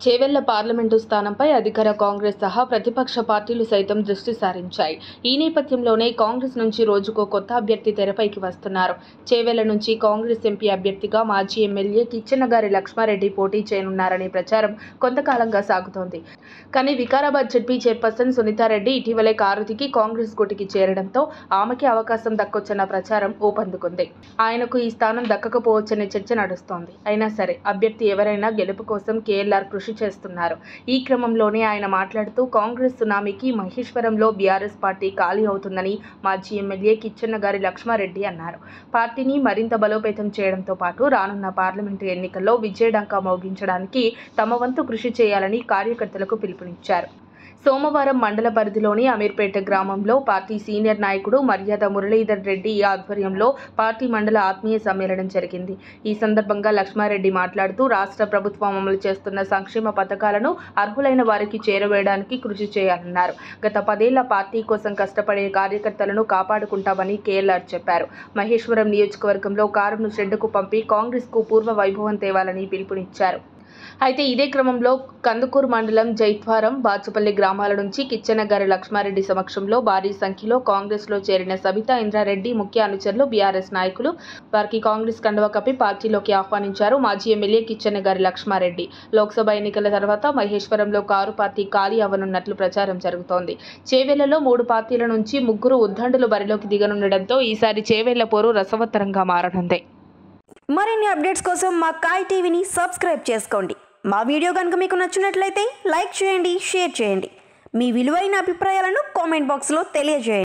Chevella parliament స్థానంపై అధికార కాంగ్రెస్ సహా ప్రతిపక్ష పార్టీలు సైతం దృష్టి సారించాయి. ఈ నేపథ్యంలోనే కాంగ్రెస్ నుంచి రోజుకో కొత్త అభ్యర్థి తెరపైకి వస్తున్నారు. చేవెళ్ల నుంచి కాంగ్రెస్ ఎంపీ అభ్యర్థిగా మాజీ ఎమ్మెల్యే కిచ్చెన్నగారి లక్ష్మారెడ్డి పోటీ చేయనున్నారనే ప్రచారం కొంతకాలంగా సాగుతోంది. కానీ వికారాబాద్ జెడ్పీ చైర్పర్సన్ సునీతారెడ్డి ఇటీవలే కారు దిగి కాంగ్రెస్ గూటికి చేరడంతో ఆమెకి అవకాశం దక్కొచ్చన్న ప్రచారం ఊపందుకుంది. ఆయనకు ఈ స్థానం దక్కకపోవచ్చనే చర్చ నడుస్తోంది. అయినా సరే అభ్యర్థి ఎవరైనా గెలుపు కోసం కేఎల్ఆర్ కృషి చేస్తున్నారు. ఈ క్రమంలోనే ఆయన మాట్లాడుతూ కాంగ్రెస్ సునామీకి మహేశ్వరంలో బీఆర్ఎస్ పార్టీ ఖాళీ అవుతుందని మాజీ ఎమ్మెల్యే కిచ్చెన్నగారి లక్ష్మారెడ్డి అన్నారు. పార్టీని మరింత బలోపేతం చేయడంతో పాటు రానున్న పార్లమెంటు ఎన్నికల్లో విజయఢంకా మోగించడానికి తమ వంతు కృషి చేయాలని కార్యకర్తలకు పిలుపునిచ్చారు. సోమవారం మండల పరిధిలోని అమీర్పేట గ్రామంలో పార్టీ సీనియర్ నాయకుడు మర్యాద మురళీధర్ రెడ్డి ఆధ్వర్యంలో పార్టీ మండల ఆత్మీయ సమ్మేళనం జరిగింది. ఈ సందర్భంగా లక్ష్మారెడ్డి మాట్లాడుతూ రాష్ట్ర ప్రభుత్వం అమలు చేస్తున్న సంక్షేమ పథకాలను అర్హులైన వారికి చేరవేయడానికి కృషి చేయాలన్నారు. గత 10 ఏళ్ల పార్టీ కోసం కష్టపడే కార్యకర్తలను కాపాడుకుంటామని కేఎల్ఆర్ చెప్పారు. మహేశ్వరం నియోజకవర్గంలో కారును షెడ్డుకు పంపి కాంగ్రెస్కు పూర్వ వైభవం తేవాలని పిలుపునిచ్చారు. అయితే ఇదే క్రమంలో కందుకూరు మండలం జైత్వారం, బాచుపల్లి గ్రామాల నుంచి కిచ్చెన్నగారి లక్ష్మారెడ్డి సమక్షంలో భారీ సంఖ్యలో కాంగ్రెస్లో చేరిన సబితా ఇంద్రారెడ్డి ముఖ్య అనుచరులు బీఆర్ఎస్ నాయకులు వారికి కాంగ్రెస్ కండువా కప్పి పార్టీలోకి ఆహ్వానించారు. మాజీ ఎమ్మెల్యే కిచ్చెన్నగారి లక్ష్మారెడ్డి లోక్సభ ఎన్నికల తర్వాత మహేశ్వరంలో కారు పార్టీ ఖాళీ అవ్వనున్నట్లు ప్రచారం జరుగుతోంది. చేవెళ్లలో 3 పార్టీల నుంచి 3 ఉద్దండులు బరిలోకి దిగనుండడంతో ఈసారి చేవెళ్ల పోరు రసవత్తరంగా మారనుంది. మరిన్ని అప్డేట్స్ కోసం మా కాయ్ టీవీని సబ్స్క్రైబ్ చేసుకోండి. మా వీడియో కనుక మీకు నచ్చినట్లయితే లైక్ చేయండి, షేర్ చేయండి. మీ విలువైన అభిప్రాయాలను కామెంట్ బాక్స్లో తెలియజేయండి.